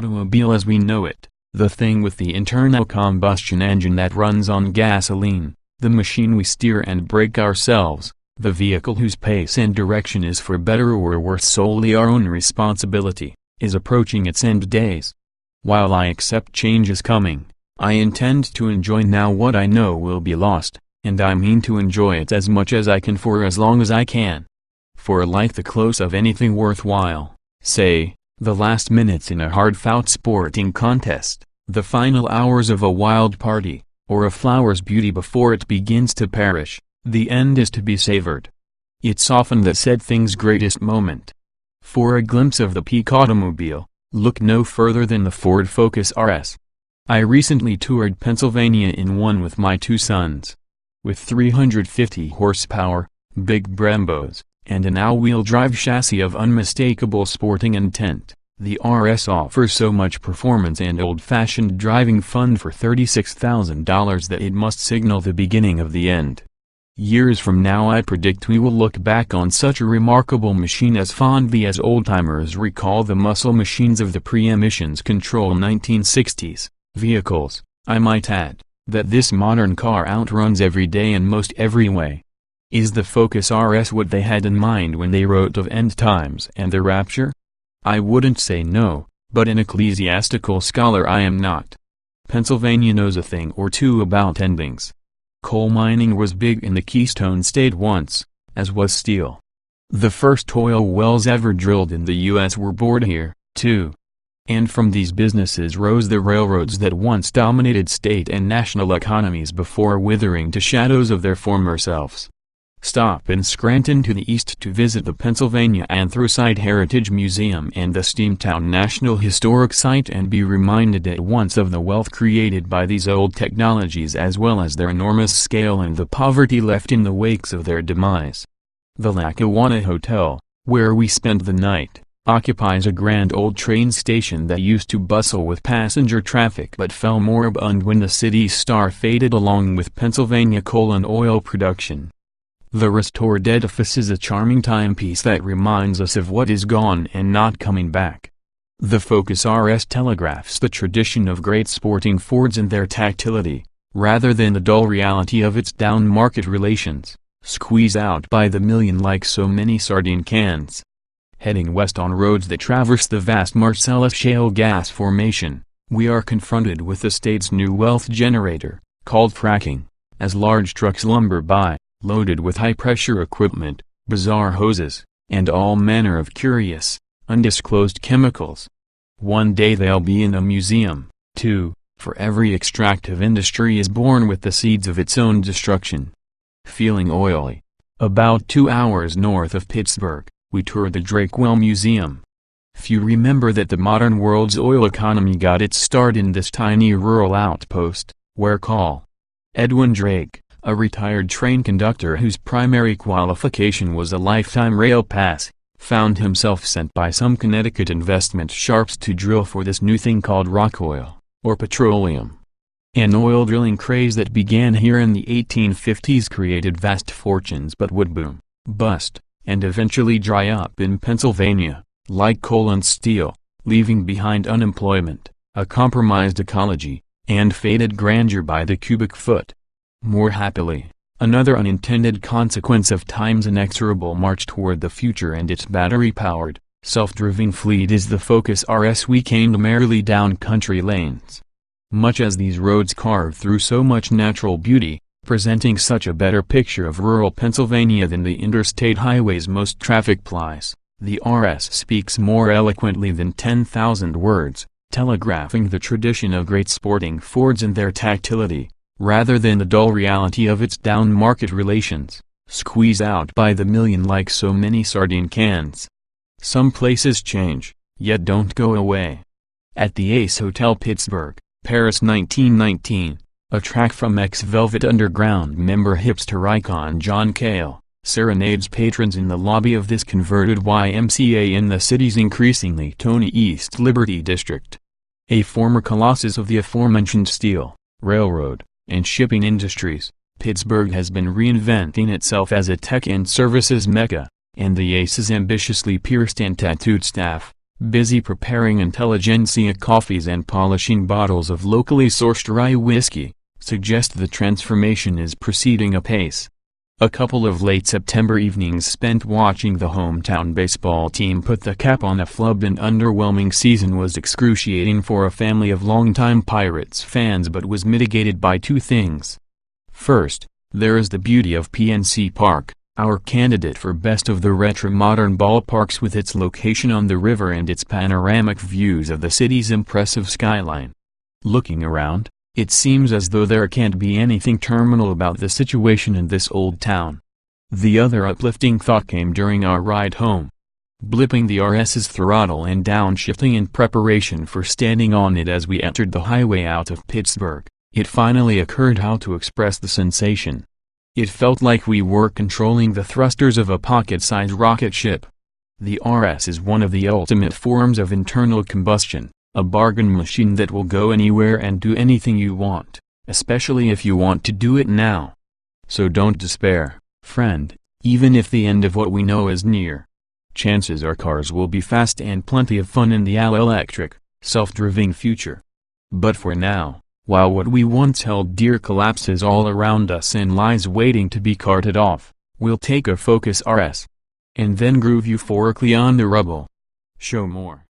automobile as we know it, the thing with the internal combustion engine that runs on gasoline, the machine we steer and brake ourselves, the vehicle whose pace and direction is for better or worse solely our own responsibility, is approaching its end days. While I accept change is coming, I intend to enjoy now what I know will be lost, and I mean to enjoy it as much as I can for as long as I can. For like the close of anything worthwhile, say, the last minutes in a hard-fought sporting contest, the final hours of a wild party, or a flower's beauty before it begins to perish, the end is to be savored. It's often the said thing's greatest moment. For a glimpse of the peak automobile, look no further than the Ford Focus RS. I recently toured Pennsylvania in one with my two sons. With 350 horsepower, big Brembos, and an all-wheel drive chassis of unmistakable sporting intent, the RS offers so much performance and old-fashioned driving fun for $36,000 that it must signal the beginning of the end. Years from now I predict we will look back on such a remarkable machine as fondly as old-timers recall the muscle machines of the pre-emissions control 1960s vehicles. I might add that this modern car outruns every day in most every way. Is the Focus RS what they had in mind when they wrote of end times and the rapture? I wouldn't say no, but an ecclesiastical scholar I am not. Pennsylvania knows a thing or two about endings. Coal mining was big in the Keystone State once, as was steel. The first oil wells ever drilled in the U.S. were bored here, too. And from these businesses rose the railroads that once dominated state and national economies before withering to shadows of their former selves. Stop in Scranton to the east to visit the Pennsylvania Anthracite Heritage Museum and the Steamtown National Historic Site and be reminded at once of the wealth created by these old technologies as well as their enormous scale and the poverty left in the wakes of their demise. The Lackawanna Hotel, where we spent the night, occupies a grand old train station that used to bustle with passenger traffic but fell moribund when the city's star faded along with Pennsylvania coal and oil production. The restored edifice is a charming timepiece that reminds us of what is gone and not coming back. The Focus RS telegraphs the tradition of great sporting Fords and their tactility, rather than the dull reality of its down-market relations, squeezed out by the million like so many sardine cans. Heading west on roads that traverse the vast Marcellus shale gas formation, we are confronted with the state's new wealth generator, called fracking, as large trucks lumber by, loaded with high-pressure equipment, bizarre hoses, and all manner of curious, undisclosed chemicals. One day they'll be in a museum, too, for every extractive industry is born with the seeds of its own destruction. Feeling oily. About 2 hours north of Pittsburgh, we toured the Drakewell Museum. Few remember that the modern world's oil economy got its start in this tiny rural outpost, where Col. Edwin Drake, a retired train conductor whose primary qualification was a lifetime rail pass, found himself sent by some Connecticut investment sharps to drill for this new thing called rock oil, or petroleum. An oil drilling craze that began here in the 1850s created vast fortunes but would boom, bust, and eventually dry up in Pennsylvania, like coal and steel, leaving behind unemployment, a compromised ecology, and faded grandeur by the cubic foot. More happily, another unintended consequence of time's inexorable march toward the future and its battery-powered, self-driven fleet is the Focus RS we caned merrily down country lanes. Much as these roads carve through so much natural beauty, presenting such a better picture of rural Pennsylvania than the interstate highway's most traffic plies, the RS speaks more eloquently than 10,000 words, telegraphing the tradition of great sporting Fords and their tactility, rather than the dull reality of its down-market relations, squeezed out by the million like so many sardine cans. Some places change, yet don't go away. At the Ace Hotel Pittsburgh, Paris 1919, a track from ex-Velvet Underground member hipster icon John Cale, serenades patrons in the lobby of this converted YMCA in the city's increasingly Tony East Liberty District. A former colossus of the aforementioned steel, railroad, and shipping industries, Pittsburgh has been reinventing itself as a tech and services mecca, and the Ace's ambitiously pierced and tattooed staff, busy preparing intelligentsia coffees and polishing bottles of locally sourced rye whiskey, suggest the transformation is proceeding apace. A couple of late September evenings spent watching the hometown baseball team put the cap on a flubbed and underwhelming season was excruciating for a family of longtime Pirates fans, but was mitigated by two things. First, there is the beauty of PNC Park, our candidate for best of the retro-modern ballparks, with its location on the river and its panoramic views of the city's impressive skyline. Looking around, it seems as though there can't be anything terminal about the situation in this old town. The other uplifting thought came during our ride home. Blipping the RS's throttle and downshifting in preparation for standing on it as we entered the highway out of Pittsburgh, it finally occurred how to express the sensation. It felt like we were controlling the thrusters of a pocket-sized rocket ship. The RS is one of the ultimate forms of internal combustion. A bargain machine that will go anywhere and do anything you want, especially if you want to do it now. So don't despair, friend, even if the end of what we know is near. Chances are cars will be fast and plenty of fun in the all-electric, self-driving future. But for now, while what we once held dear collapses all around us and lies waiting to be carted off, we'll take a Focus RS. And then groove euphorically on the rubble. Show more.